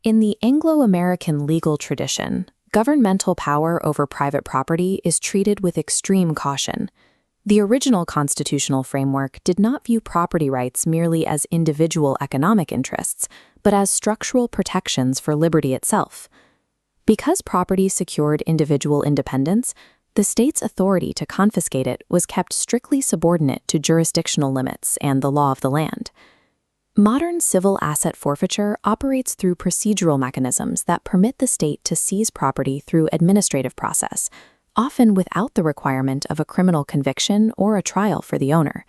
In the Anglo-American legal tradition, governmental power over private property is treated with extreme caution. The original constitutional framework did not view property rights merely as individual economic interests, but as structural protections for liberty itself. Because property secured individual independence, the state's authority to confiscate it was kept strictly subordinate to jurisdictional limits and the law of the land. Modern civil asset forfeiture operates through procedural mechanisms that permit the state to seize property through administrative process, often without the requirement of a criminal conviction or a trial for the owner.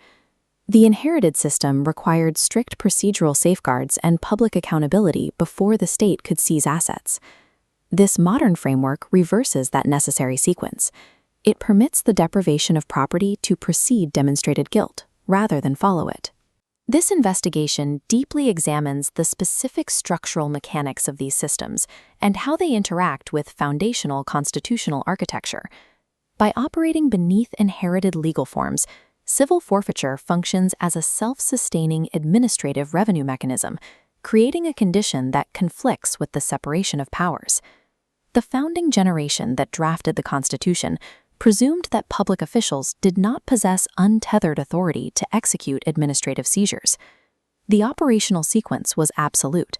The inherited system required strict procedural safeguards and public accountability before the state could seize assets. This modern framework reverses that necessary sequence. It permits the deprivation of property to precede demonstrated guilt, rather than follow it. This investigation deeply examines the specific structural mechanics of these systems and how they interact with foundational constitutional architecture. By operating beneath inherited legal forms, civil forfeiture functions as a self-sustaining administrative revenue mechanism, creating a condition that conflicts with the separation of powers. The founding generation that drafted the Constitution presumed that public officials did not possess untethered authority to execute administrative seizures. The operational sequence was absolute.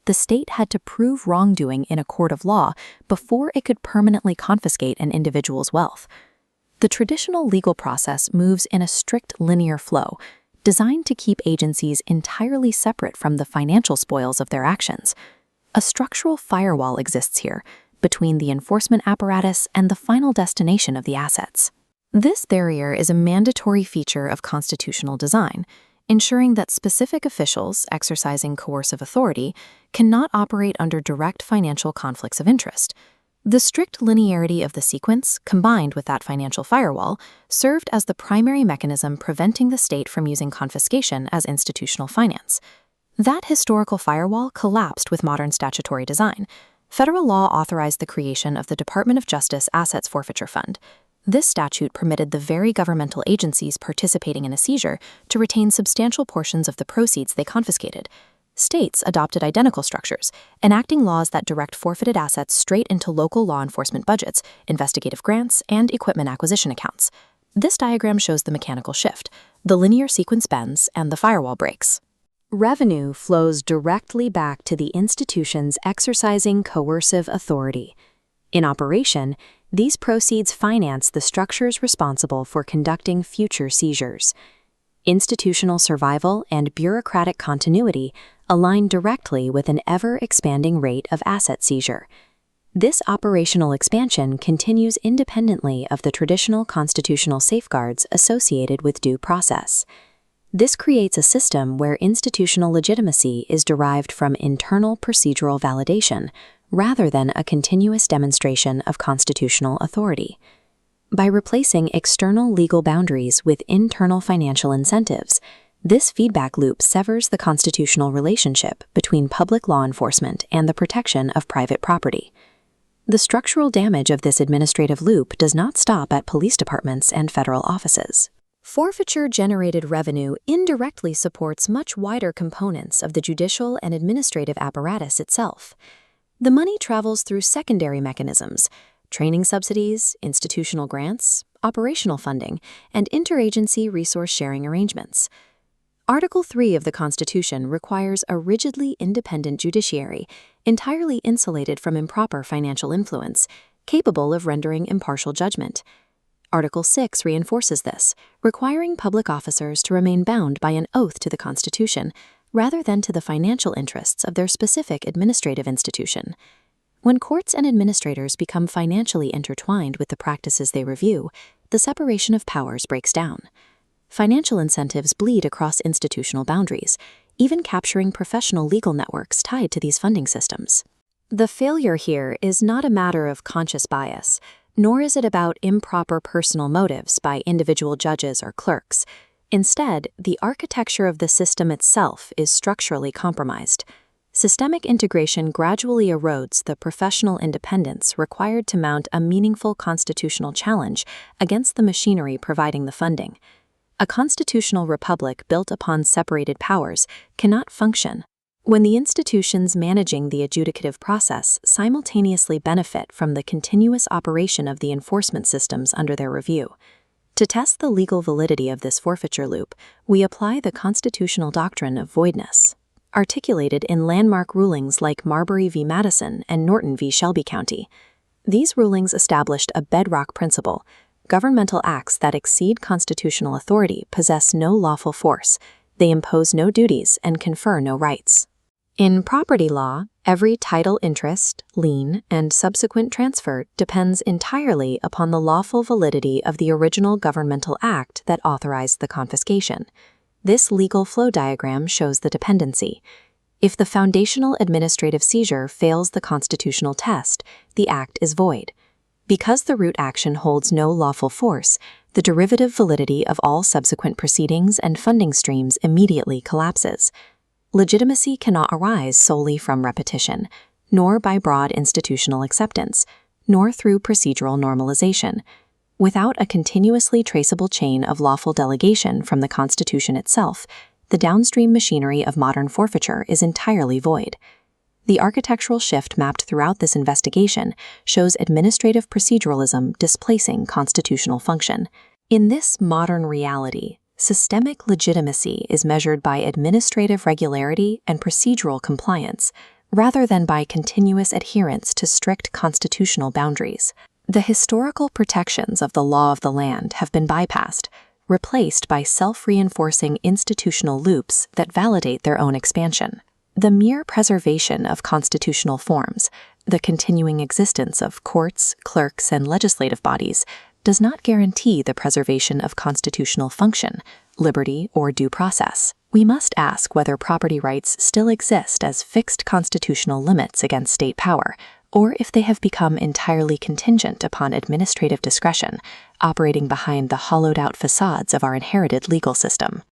The state had to prove wrongdoing in a court of law before it could permanently confiscate an individual's wealth. The traditional legal process moves in a strict linear flow, designed to keep agencies entirely separate from the financial spoils of their actions. A structural firewall exists here, between the enforcement apparatus and the final destination of the assets. This barrier is a mandatory feature of constitutional design, ensuring that specific officials exercising coercive authority cannot operate under direct financial conflicts of interest. The strict linearity of the sequence, combined with that financial firewall, served as the primary mechanism preventing the state from using confiscation as institutional finance. That historical firewall collapsed with modern statutory design. Federal law authorized the creation of the Department of Justice Assets Forfeiture Fund. This statute permitted the very governmental agencies participating in a seizure to retain substantial portions of the proceeds they confiscated. States adopted identical structures, enacting laws that direct forfeited assets straight into local law enforcement budgets, investigative grants, and equipment acquisition accounts. This diagram shows the mechanical shift. The linear sequence bends, and the firewall breaks. Revenue flows directly back to the institutions exercising coercive authority. In operation, these proceeds finance the structures responsible for conducting future seizures. Institutional survival and bureaucratic continuity align directly with an ever-expanding rate of asset seizure. This operational expansion continues independently of the traditional constitutional safeguards associated with due process. This creates a system where institutional legitimacy is derived from internal procedural validation, rather than a continuous demonstration of constitutional authority. By replacing external legal boundaries with internal financial incentives, this feedback loop severs the constitutional relationship between public law enforcement and the protection of private property. The structural damage of this administrative loop does not stop at police departments and federal offices. Forfeiture-generated revenue indirectly supports much wider components of the judicial and administrative apparatus itself. The money travels through secondary mechanisms: training subsidies, institutional grants, operational funding, and interagency resource-sharing arrangements. Article 3 of the Constitution requires a rigidly independent judiciary, entirely insulated from improper financial influence, capable of rendering impartial judgment. Article 6 reinforces this, requiring public officers to remain bound by an oath to the Constitution, rather than to the financial interests of their specific administrative institution. When courts and administrators become financially intertwined with the practices they review, the separation of powers breaks down. Financial incentives bleed across institutional boundaries, even capturing professional legal networks tied to these funding systems. The failure here is not a matter of conscious bias, nor is it about improper personal motives by individual judges or clerks. Instead, the architecture of the system itself is structurally compromised. Systemic integration gradually erodes the professional independence required to mount a meaningful constitutional challenge against the machinery providing the funding. A constitutional republic built upon separated powers cannot function. When the institutions managing the adjudicative process simultaneously benefit from the continuous operation of the enforcement systems under their review. To test the legal validity of this forfeiture loop, we apply the constitutional doctrine of voidness, articulated in landmark rulings like Marbury v. Madison and Norton v. Shelby County. These rulings established a bedrock principle: governmental acts that exceed constitutional authority possess no lawful force, they impose no duties, and confer no rights. In property law, every title interest, lien, and subsequent transfer depends entirely upon the lawful validity of the original governmental act that authorized the confiscation. This legal flow diagram shows the dependency. If the foundational administrative seizure fails the constitutional test, the act is void. Because the root action holds no lawful force, the derivative validity of all subsequent proceedings and funding streams immediately collapses. Legitimacy cannot arise solely from repetition, nor by broad institutional acceptance, nor through procedural normalization. Without a continuously traceable chain of lawful delegation from the Constitution itself, the downstream machinery of modern forfeiture is entirely void. The architectural shift mapped throughout this investigation shows administrative proceduralism displacing constitutional function. In this modern reality, systemic legitimacy is measured by administrative regularity and procedural compliance, rather than by continuous adherence to strict constitutional boundaries. The historical protections of the law of the land have been bypassed, replaced by self-reinforcing institutional loops that validate their own expansion. The mere preservation of constitutional forms, the continuing existence of courts, clerks, and legislative bodies, does not guarantee the preservation of constitutional function, liberty, or due process. We must ask whether property rights still exist as fixed constitutional limits against state power, or if they have become entirely contingent upon administrative discretion, operating behind the hollowed-out facades of our inherited legal system.